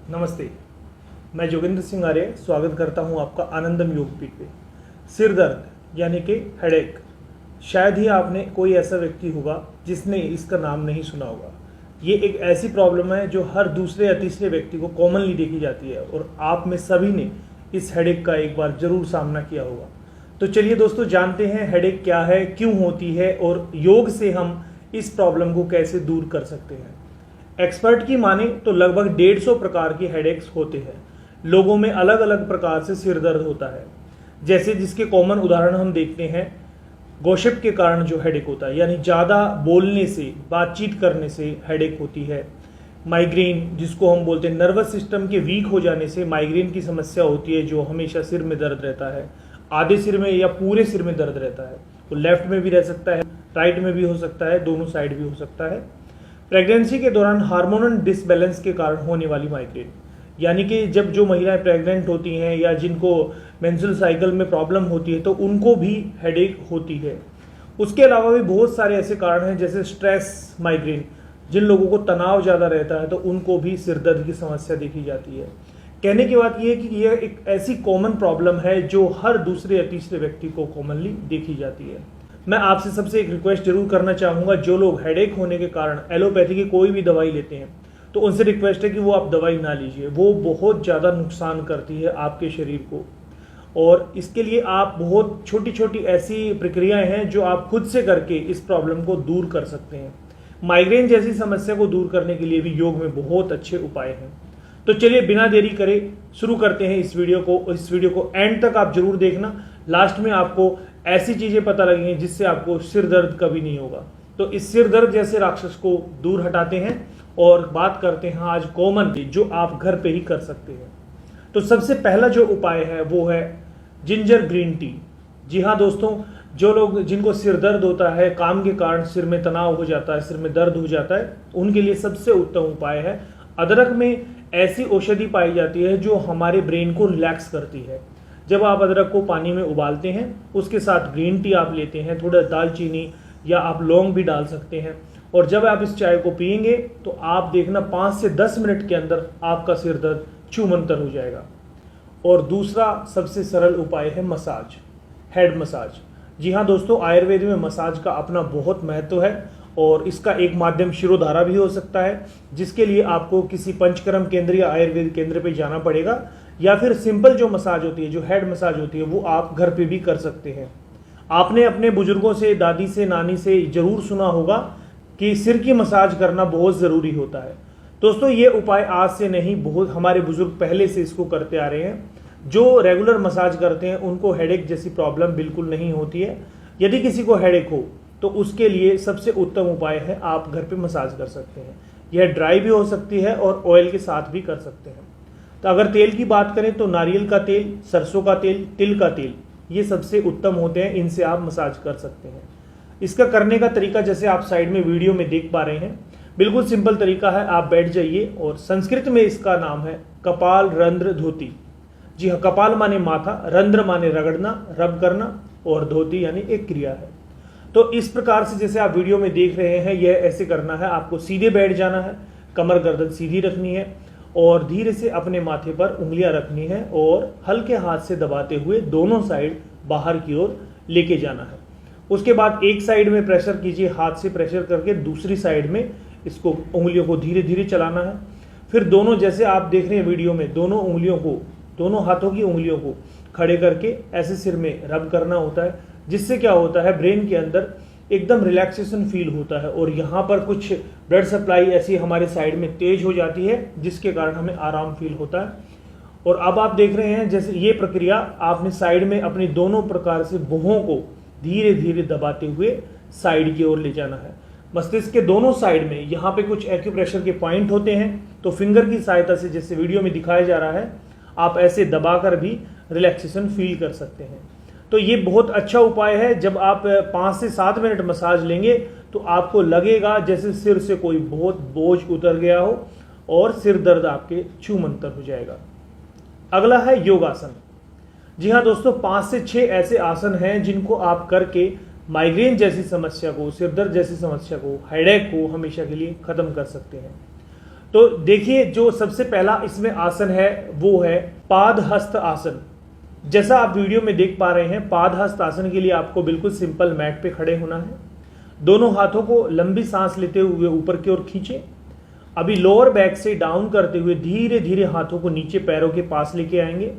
नमस्ते, मैं जोगिंद्र सिंह आर्य स्वागत करता हूं आपका आनंदम योगपीठ पे। सिर दर्द यानी कि हेडेक, शायद ही आपने कोई ऐसा व्यक्ति होगा जिसने इसका नाम नहीं सुना होगा। ये एक ऐसी प्रॉब्लम है जो हर दूसरे या तीसरे व्यक्ति को कॉमनली देखी जाती है और आप में सभी ने इस हेडेक का एक बार जरूर सामना किया होगा। तो चलिए दोस्तों, जानते हैं हेडेक क्या है, क्यों होती है और योग से हम इस प्रॉब्लम को कैसे दूर कर सकते हैं। एक्सपर्ट की माने तो लगभग 150 प्रकार के हेडेक्स होते हैं। लोगों में अलग अलग प्रकार से सिर दर्द होता है। जैसे जिसके कॉमन उदाहरण हम देखते हैं, गॉसिप के कारण जो हेडेक होता है, यानी ज़्यादा बोलने से, बातचीत करने से हेडेक होती है। माइग्रेन, जिसको हम बोलते हैं नर्वस सिस्टम के वीक हो जाने से माइग्रेन की समस्या होती है, जो हमेशा सिर में दर्द रहता है। आधे सिर में या पूरे सिर में दर्द रहता है, वो लेफ्ट में भी रह सकता है, राइट में भी हो सकता है, दोनों साइड भी हो सकता है। प्रेगनेंसी के दौरान हार्मोनल डिसबैलेंस के कारण होने वाली माइग्रेन, यानी कि जब जो महिलाएं प्रेग्नेंट होती हैं या जिनको मेंस्ट्रुअल साइकिल में प्रॉब्लम होती है तो उनको भी हेडेक होती है। उसके अलावा भी बहुत सारे ऐसे कारण हैं, जैसे स्ट्रेस माइग्रेन, जिन लोगों को तनाव ज़्यादा रहता है तो उनको भी सिर दर्द की समस्या देखी जाती है। कहने की बात यह है कि यह एक ऐसी कॉमन प्रॉब्लम है जो हर दूसरे या तीसरे व्यक्ति को कॉमनली देखी जाती है। मैं आपसे सबसे एक रिक्वेस्ट जरूर करना चाहूँगा, जो लोग हेडेक होने के कारण एलोपैथी की कोई भी दवाई लेते हैं तो उनसे रिक्वेस्ट है कि वो आप दवाई ना लीजिए। वो बहुत ज़्यादा नुकसान करती है आपके शरीर को, और इसके लिए आप बहुत छोटी छोटी ऐसी प्रक्रियाएं हैं जो आप खुद से करके इस प्रॉब्लम को दूर कर सकते हैं। माइग्रेन जैसी समस्या को दूर करने के लिए भी योग में बहुत अच्छे उपाय हैं। तो चलिए बिना देरी करे शुरू करते हैं इस वीडियो को। इस वीडियो को एंड तक आप जरूर देखना। लास्ट में आपको ऐसी चीजें पता लगेंगी जिससे आपको सिर दर्द कभी नहीं होगा। तो इस सिर दर्द जैसे राक्षस को दूर हटाते हैं और बात करते हैं आज कॉमन जो आप घर पे ही कर सकते हैं। तो सबसे पहला जो उपाय है वो है जिंजर ग्रीन टी। जी हाँ दोस्तों, जो लोग जिनको सिर दर्द होता है, काम के कारण सिर में तनाव हो जाता है, सिर में दर्द हो जाता है, उनके लिए सबसे उत्तम उपाय है। अदरक में ऐसी औषधि पाई जाती है जो हमारे ब्रेन को रिलैक्स करती है। जब आप अदरक को पानी में उबालते हैं, उसके साथ ग्रीन टी आप लेते हैं, थोड़ा दालचीनी या आप लौंग भी डाल सकते हैं, और जब आप इस चाय को पिएंगे तो आप देखना 5 से 10 मिनट के अंदर आपका सिर दर्द छूमंतर हो जाएगा। और दूसरा सबसे सरल उपाय है मसाज, हेड मसाज। जी हाँ दोस्तों, आयुर्वेद में मसाज का अपना बहुत महत्व है और इसका एक माध्यम शिरोधारा भी हो सकता है, जिसके लिए आपको किसी पंचकर्म केंद्र या आयुर्वेद केंद्र पे जाना पड़ेगा, या फिर सिंपल जो मसाज होती है, जो हेड मसाज होती है, वो आप घर पे भी कर सकते हैं। आपने अपने बुजुर्गों से, दादी से, नानी से जरूर सुना होगा कि सिर की मसाज करना बहुत ज़रूरी होता है। दोस्तों, ये उपाय आज से नहीं, बहुत हमारे बुजुर्ग पहले से इसको करते आ रहे हैं। जो रेगुलर मसाज करते हैं उनको हेडेक जैसी प्रॉब्लम बिल्कुल नहीं होती है। यदि किसी को हेडेक हो तो उसके लिए सबसे उत्तम उपाय है आप घर पे मसाज कर सकते हैं। यह ड्राई भी हो सकती है और ऑयल के साथ भी कर सकते हैं। तो अगर तेल की बात करें तो नारियल का तेल, सरसों का तेल, तिल का तेल, ये सबसे उत्तम होते हैं। इनसे आप मसाज कर सकते हैं। इसका करने का तरीका जैसे आप साइड में वीडियो में देख पा रहे हैं, बिल्कुल सिंपल तरीका है। आप बैठ जाइए और संस्कृत में इसका नाम है कपाल रंध्र धोती। जी हाँ, कपाल माने माथा, रंध्र माने रगड़ना, रब करना, और धोती यानी एक क्रिया है। तो इस प्रकार से जैसे आप वीडियो में देख रहे हैं, यह ऐसे करना है। आपको सीधे बैठ जाना है, कमर गर्दन सीधी रखनी है और धीरे से अपने माथे पर उंगलियां रखनी है और हल्के हाथ से दबाते हुए दोनों साइड बाहर की ओर लेके जाना है। उसके बाद एक साइड में प्रेशर कीजिए, हाथ से प्रेशर करके दूसरी साइड में इसको उंगलियों को धीरे धीरे चलाना है। फिर दोनों, जैसे आप देख रहे हैं वीडियो में, दोनों उंगलियों को, दोनों हाथों की उंगलियों को खड़े करके ऐसे सिर में रब करना होता है, जिससे क्या होता है ब्रेन के अंदर एकदम रिलैक्सेशन फील होता है और यहाँ पर कुछ ब्लड सप्लाई ऐसी हमारे साइड में तेज हो जाती है, जिसके कारण हमें आराम फील होता है। और अब आप देख रहे हैं जैसे ये प्रक्रिया आपने साइड में अपनी दोनों प्रकार से भुवों को धीरे धीरे दबाते हुए साइड की ओर ले जाना है। मस्तिष्क के दोनों साइड में यहाँ पे कुछ एक्यूप्रेशर के पॉइंट होते हैं, तो फिंगर की सहायता से, जैसे वीडियो में दिखाया जा रहा है, आप ऐसे दबाकर भी रिलैक्सेशन फील कर सकते हैं। तो ये बहुत अच्छा उपाय है। जब आप 5 से 7 मिनट मसाज लेंगे तो आपको लगेगा जैसे सिर से कोई बहुत बोझ उतर गया हो और सिर दर्द आपके छूमंतर हो जाएगा। अगला है योगासन। जी हाँ दोस्तों, 5 से 6 ऐसे आसन हैं जिनको आप करके माइग्रेन जैसी समस्या को, सिर दर्द जैसी समस्या को, हेडेक को हमेशा के लिए खत्म कर सकते हैं। तो देखिए, जो सबसे पहला इसमें आसन है वो है पादहस्त आसन। जैसा आप वीडियो में देख पा रहे हैं, पादहस्त आसन के लिए आपको बिल्कुल सिंपल मैट पे खड़े होना है। दोनों हाथों को लंबी सांस लेते हुए ऊपर की ओर खींचें। अभी लोअर बैक से डाउन करते हुए धीरे धीरे हाथों को नीचे पैरों के पास लेके आएंगे।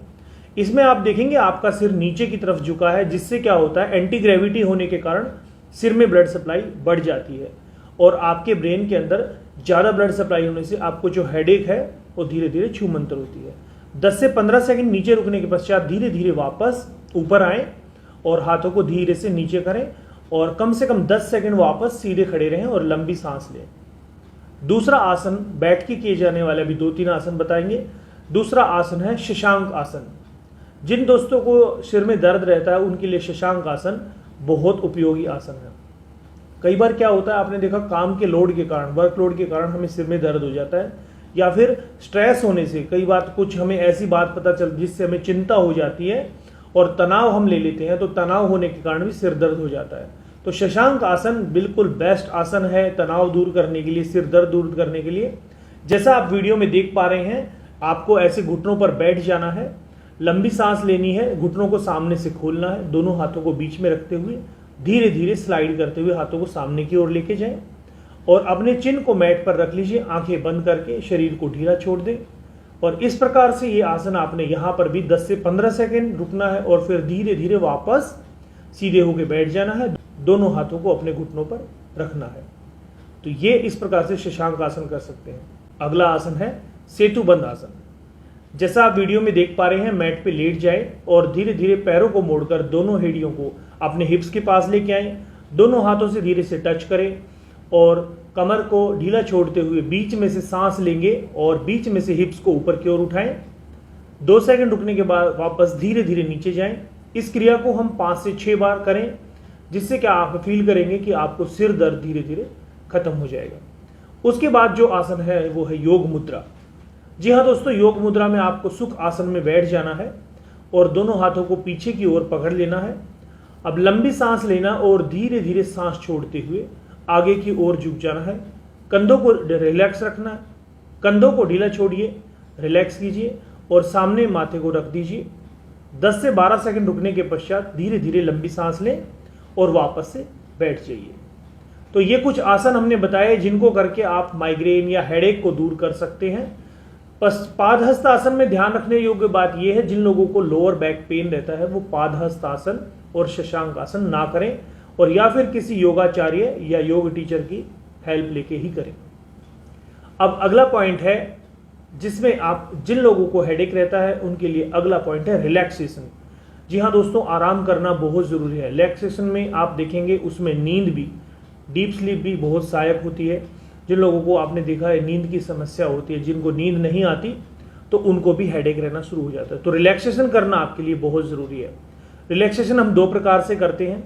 इसमें आप देखेंगे आपका सिर नीचे की तरफ झुका है, जिससे क्या होता है, एंटी ग्रेविटी होने के कारण सिर में ब्लड सप्लाई बढ़ जाती है और आपके ब्रेन के अंदर ज़्यादा ब्लड सप्लाई होने से आपको जो हेडेक है वो धीरे धीरे छूमंतर होती है। 10 से 15 सेकंड नीचे रुकने के पश्चात धीरे धीरे वापस ऊपर आएं और हाथों को धीरे से नीचे करें और कम से कम 10 सेकंड वापस सीधे खड़े रहें और लंबी सांस लें। दूसरा आसन बैठ के किए जाने वाले भी 2-3 आसन बताएंगे। दूसरा आसन है शशांक आसन। जिन दोस्तों को सिर में दर्द रहता है उनके लिए शशांक आसन बहुत उपयोगी आसन है। कई बार क्या होता है, आपने देखा काम के लोड के कारण, वर्कलोड के कारण हमें सिर में दर्द हो जाता है, या फिर स्ट्रेस होने से कई बार कुछ हमें ऐसी बात पता चल जिससे हमें चिंता हो जाती है और तनाव हम ले लेते हैं, तो तनाव होने के कारण भी सिर दर्द हो जाता है। तो शशांक आसन बिल्कुल बेस्ट आसन है तनाव दूर करने के लिए, सिर दर्द दूर करने के लिए। जैसा आप वीडियो में देख पा रहे हैं, आपको ऐसे घुटनों पर बैठ जाना है, लंबी सांस लेनी है, घुटनों को सामने से खोलना है, दोनों हाथों को बीच में रखते हुए धीरे धीरे स्लाइड करते हुए हाथों को सामने की ओर लेके जाएं और अपने चिन्ह को मैट पर रख लीजिए। आंखें बंद करके शरीर को ढीला छोड़ दें और इस प्रकार से ये आसन आपने यहाँ पर भी 10 से 15 सेकेंड रुकना है और फिर धीरे धीरे वापस सीधे होकर बैठ जाना है। दोनों हाथों को अपने घुटनों पर रखना है। तो ये इस प्रकार से शशांक आसन कर सकते हैं। अगला आसन है सेतुबंद आसन। जैसा आप वीडियो में देख पा रहे हैं, मैट पे लेट जाएं और धीरे धीरे पैरों को मोड़कर दोनों हेडियों को अपने हिप्स के पास लेके आएं। दोनों हाथों से धीरे से टच करें और कमर को ढीला छोड़ते हुए बीच में से सांस लेंगे और बीच में से हिप्स को ऊपर की ओर उठाएं। 2 सेकंड रुकने के बाद वापस धीरे धीरे नीचे जाएं। इस क्रिया को हम 5 से 6 बार करें, जिससे क्या आप फील करेंगे कि आपको सिर दर्द धीरे धीरे खत्म हो जाएगा। उसके बाद जो आसन है वो है योग मुद्रा। जी हाँ दोस्तों, योग मुद्रा में आपको सुख आसन में बैठ जाना है और दोनों हाथों को पीछे की ओर पकड़ लेना है। अब लंबी सांस लेना और धीरे धीरे सांस छोड़ते हुए आगे की ओर झुक जाना है। कंधों को रिलैक्स रखना है, कंधों को ढीला छोड़िए, रिलैक्स कीजिए और सामने माथे को रख दीजिए। 10 से 12 सेकंड रुकने के पश्चात धीरे धीरे लंबी सांस लें और वापस से बैठ जाइए। तो ये कुछ आसन हमने बताए जिनको करके आप माइग्रेन या हेडेक को दूर कर सकते हैं। पादहस्त आसन में ध्यान रखने योग्य बात यह है, जिन लोगों को लोअर बैक पेन रहता है वो पादहस्त आसन और शशांक आसन ना करें और या फिर किसी योगाचार्य या योग टीचर की हेल्प लेके ही करें। अब अगला पॉइंट है जिसमें आप जिन लोगों को हेडेक रहता है उनके लिए अगला पॉइंट है रिलैक्सेशन। जी हाँ दोस्तों, आराम करना बहुत ज़रूरी है। रिलैक्सेशन में आप देखेंगे उसमें नींद भी, डीप स्लीप भी बहुत सहायक होती है। जिन लोगों को आपने देखा है नींद की समस्या होती है, जिनको नींद नहीं आती, तो उनको भी हेडेक रहना शुरू हो जाता है। तो रिलैक्सेशन करना आपके लिए बहुत ज़रूरी है। रिलैक्सेशन हम 2 प्रकार से करते हैं।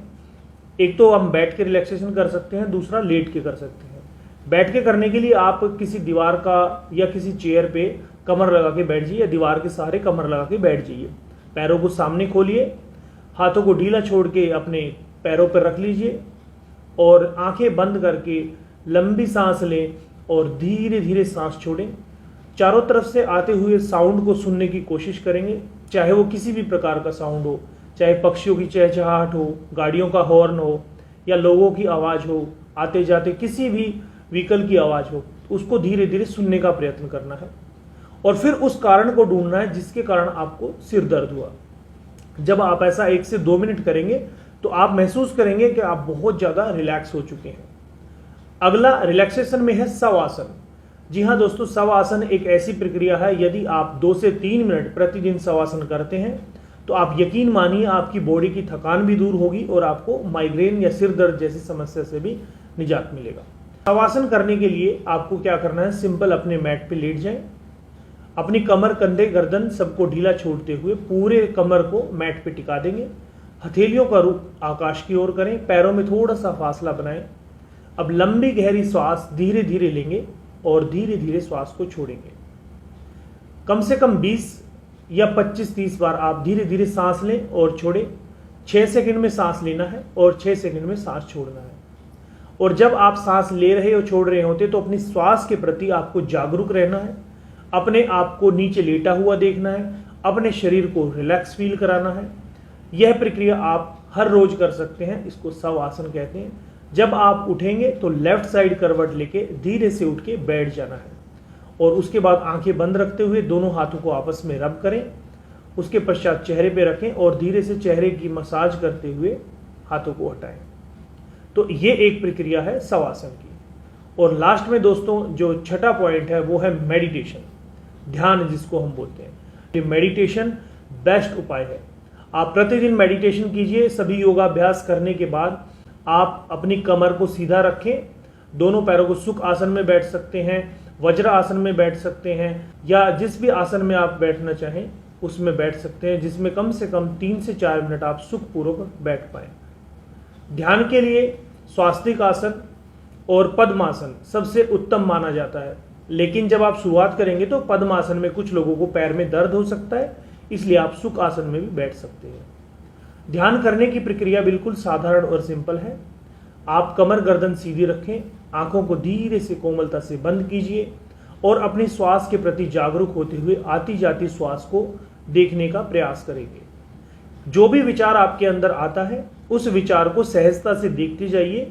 एक तो हम बैठ के रिलैक्सेशन कर सकते हैं, दूसरा लेट के कर सकते हैं। बैठ के करने के लिए आप किसी दीवार का या किसी चेयर पे कमर लगा के बैठ जाइए या दीवार के सहारे कमर लगा के बैठ जाइए। पैरों को सामने खोलिए, हाथों को ढीला छोड़ के अपने पैरों पर रख लीजिए और आंखें बंद करके लंबी सांस लें और धीरे धीरे सांस छोड़ें। चारों तरफ से आते हुए साउंड को सुनने की कोशिश करेंगे, चाहे वो किसी भी प्रकार का साउंड हो, चाहे पक्षियों की चहचहाहट हो, गाड़ियों का हॉर्न हो या लोगों की आवाज़ हो, आते जाते किसी भी व्हीकल की आवाज़ हो, उसको धीरे धीरे सुनने का प्रयत्न करना है और फिर उस कारण को ढूंढना है जिसके कारण आपको सिर दर्द हुआ। जब आप ऐसा 1 से 2 मिनट करेंगे तो आप महसूस करेंगे कि आप बहुत ज़्यादा रिलैक्स हो चुके हैं। अगला रिलैक्सेशन में है शवासन। जी हाँ दोस्तों, शवासन एक ऐसी प्रक्रिया है, यदि आप 2 से 3 मिनट प्रतिदिन शवासन करते हैं तो आप यकीन मानिए आपकी बॉडी की थकान भी दूर होगी और आपको माइग्रेन या सिर दर्द जैसी समस्या से भी निजात मिलेगा। शवासन करने के लिए आपको क्या करना है, सिंपल अपने मैट पे लेट जाएं, अपनी कमर, कंधे, गर्दन सबको ढीला छोड़ते हुए पूरे कमर को मैट पे टिका देंगे। हथेलियों का रुख आकाश की ओर करें, पैरों में थोड़ा सा फासला बनाएं। अब लंबी गहरी श्वास धीरे धीरे लेंगे और धीरे धीरे श्वास को छोड़ेंगे। कम से कम 20 या 25-30 बार आप धीरे धीरे सांस लें और छोड़ें। 6 सेकंड में सांस लेना है और 6 सेकंड में सांस छोड़ना है और जब आप सांस ले रहे और छोड़ रहे होते तो अपनी श्वास के प्रति आपको जागरूक रहना है, अपने आप को नीचे लेटा हुआ देखना है, अपने शरीर को रिलैक्स फील कराना है। यह प्रक्रिया आप हर रोज कर सकते हैं, इसको शव आसन कहते हैं। जब आप उठेंगे तो लेफ्ट साइड करवट लेके धीरे से उठ के बैठ जाना है और उसके बाद आंखें बंद रखते हुए दोनों हाथों को आपस में रब करें। उसके पश्चात चेहरे पे रखें और धीरे से चेहरे की मसाज करते हुए हाथों को हटाएं। तो ये एक प्रक्रिया है शवासन की। और लास्ट में दोस्तों जो छठा पॉइंट है वो है मेडिटेशन, ध्यान जिसको हम बोलते हैं। ये मेडिटेशन बेस्ट उपाय है। आप प्रतिदिन मेडिटेशन कीजिए। सभी योगाभ्यास करने के बाद आप अपनी कमर को सीधा रखें, दोनों पैरों को सुख आसन में बैठ सकते हैं, वज्र आसन में बैठ सकते हैं, या जिस भी आसन में आप बैठना चाहें उसमें बैठ सकते हैं, जिसमें कम से कम 3 से 4 मिनट आप सुखपूर्वक बैठ पाएं। ध्यान के लिए स्वास्तिक आसन और पद्मासन सबसे उत्तम माना जाता है, लेकिन जब आप शुरुआत करेंगे तो पद्मासन में कुछ लोगों को पैर में दर्द हो सकता है, इसलिए आप सुख आसन में भी बैठ सकते हैं। ध्यान करने की प्रक्रिया बिल्कुल साधारण और सिंपल है। आप कमर गर्दन सीधी रखें, आंखों को धीरे से कोमलता से बंद कीजिए और अपनी श्वास के प्रति जागरूक होते हुए आती जाती श्वास को देखने का प्रयास करेंगे। जो भी विचार आपके अंदर आता है उस विचार को सहजता से देखते जाइए,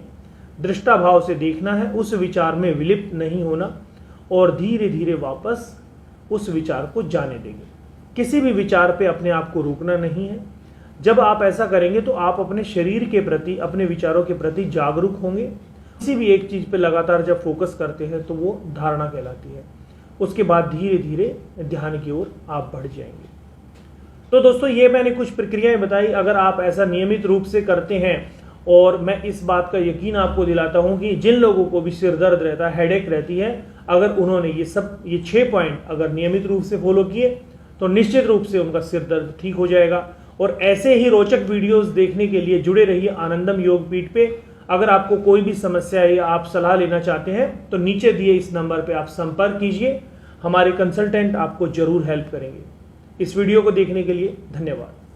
दृष्टा भाव से देखना है, उस विचार में विलिप्त नहीं होना और धीरे धीरे वापस उस विचार को जाने देंगे। किसी भी विचार पे अपने आप को रोकना नहीं है। जब आप ऐसा करेंगे तो आप अपने शरीर के प्रति, अपने विचारों के प्रति जागरूक होंगे। किसी भी एक चीज पे लगातार जब फोकस करते हैं तो वो धारणा कहलाती है। उसके बाद धीरे धीरे ध्यान की ओर आप बढ़ जाएंगे। तो दोस्तों ये मैंने कुछ प्रक्रियाएं बताई। अगर आप ऐसा नियमित रूप से करते हैं, और मैं इस बात का यकीन आपको दिलाता हूं कि जिन लोगों को भी सिर दर्द रहता है, हेडेक रहती है, अगर उन्होंने ये 6 पॉइंट अगर नियमित रूप से फॉलो किए तो निश्चित रूप से उनका सिर दर्द ठीक हो जाएगा। और ऐसे ही रोचक वीडियोस देखने के लिए जुड़े रहिए आनंदम योगपीठ पे। अगर आपको कोई भी समस्या है या आप सलाह लेना चाहते हैं तो नीचे दिए इस नंबर पे आप संपर्क कीजिए, हमारे कंसल्टेंट आपको जरूर हेल्प करेंगे। इस वीडियो को देखने के लिए धन्यवाद।